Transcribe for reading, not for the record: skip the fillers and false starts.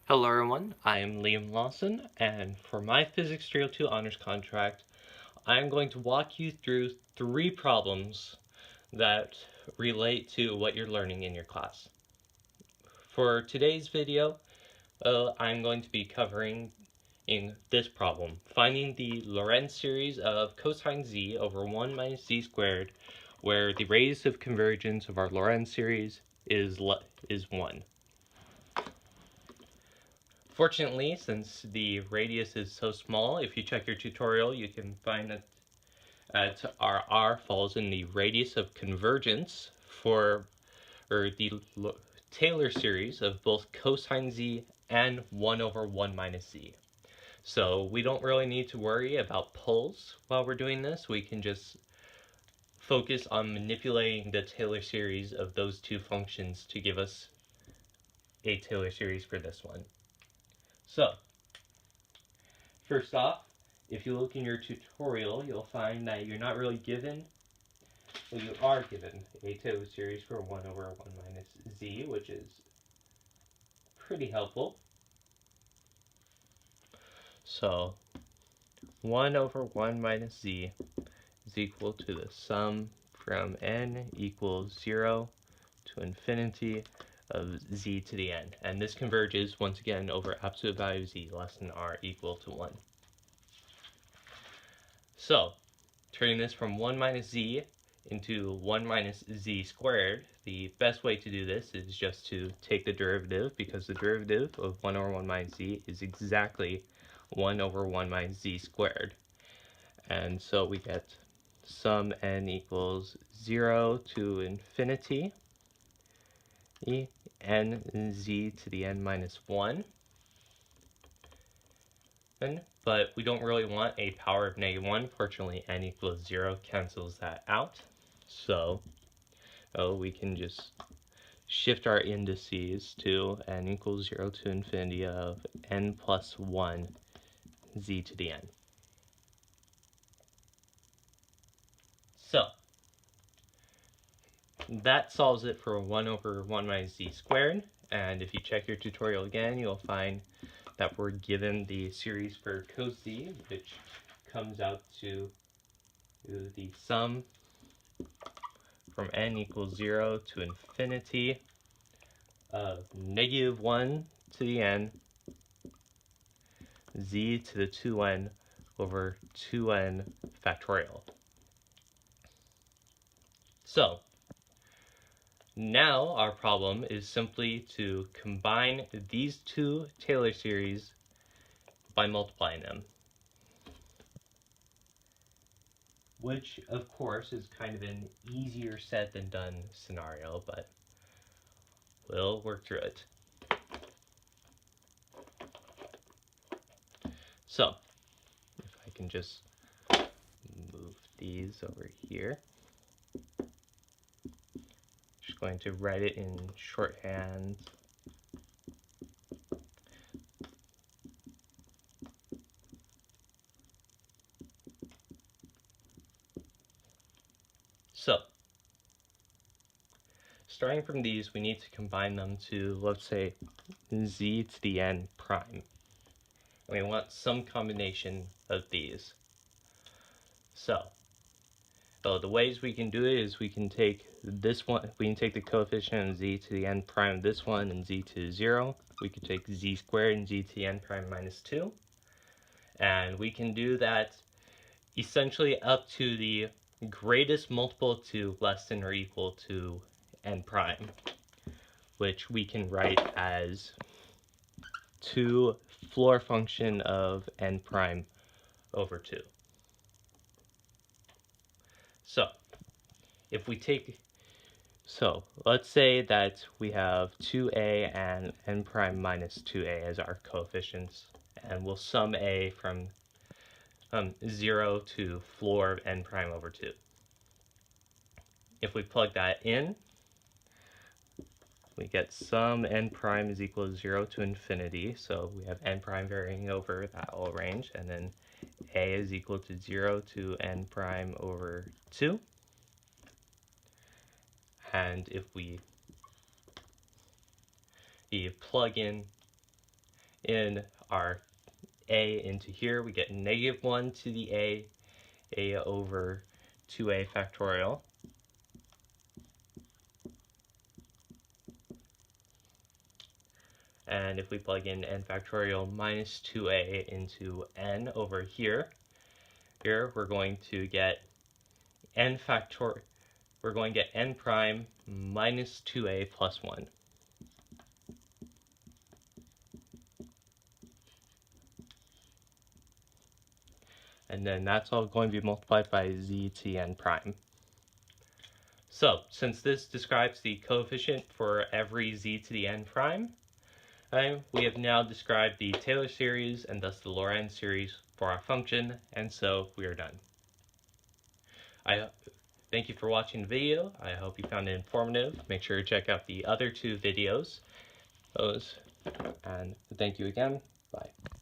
Hello everyone, I am Liam Lawson, and for my Physics 302 honors contract, I am going to walk you through 3 problems that relate to what you're learning in your class. For today's video, I'm going to be covering in this problem, finding the Lorentz series of cosine z over 1 minus z squared, where the radius of convergence of our Lorentz series is 1. Fortunately, since the radius is so small, if you check your tutorial, you can find that our r falls in the radius of convergence for the Taylor series of both cosine z and 1 over 1 minus z. So we don't really need to worry about poles while we're doing this. We can just focus on manipulating the Taylor series of those two functions to give us a Taylor series for this one. So, first off, if you look in your tutorial, you'll find that you're not really given, well, you are given a Taylor series for 1 over 1 minus z, which is pretty helpful. So, 1 over 1 minus z is equal to the sum from n equals 0 to infinity of z to the n. And this converges, once again, over absolute value of z less than r equal to 1. So, turning this from 1 minus z into 1 minus z squared, the best way to do this is just to take the derivative, because the derivative of 1 over 1 minus z is exactly 1 over 1 minus z squared. And so we get sum n equals 0 to infinity n z to the n minus 1. But we don't really want a power of -1. Fortunately, n equals 0 cancels that out. So we can just shift our indices to n equals 0 to infinity of n plus 1 z to the n. So that solves it for 1 over 1 minus z squared. And if you check your tutorial again, you'll find that we're given the series for cos z, which comes out to the sum from n equals 0 to infinity of -1 to the n z to the 2n over 2n factorial. So now our problem is simply to combine these two Taylor series by multiplying them, which of course is kind of an easier said than done scenario, but we'll work through it. So if I can just move these over here, just going to write it in shorthand. So starting from these, we need to combine them to, let's say, z to the n prime. And we want some combination of these. So the ways we can do it is we can take this one, we can take the coefficient of z to the n prime of this one and z to 0. We could take z squared and z to the n prime minus 2. And we can do that essentially up to the greatest multiple to less than or equal to n prime, which we can write as 2 floor function of n prime over 2. So if we take, so let's say that we have 2a and n prime minus 2a as our coefficients, and we'll sum a from 0 to floor of n prime over 2. If we plug that in, we get sum n prime is equal to 0 to infinity, so we have n prime varying over that whole range, and then a is equal to 0 to n prime over 2. And if we plug in in our a into here, we get negative 1 to the a over 2a factorial. And if we plug in n factorial minus 2a into n over here, we're going to get n factorial. We're going to get n prime minus 2a plus 1. And then that's all going to be multiplied by z to the n prime. So, since this describes the coefficient for every z to the n prime, we have now described the Taylor series and thus the Lorentz series for our function, and so we are done. I thank you for watching the video. I hope you found it informative. Make sure to check out the other two videos. And thank you again. Bye.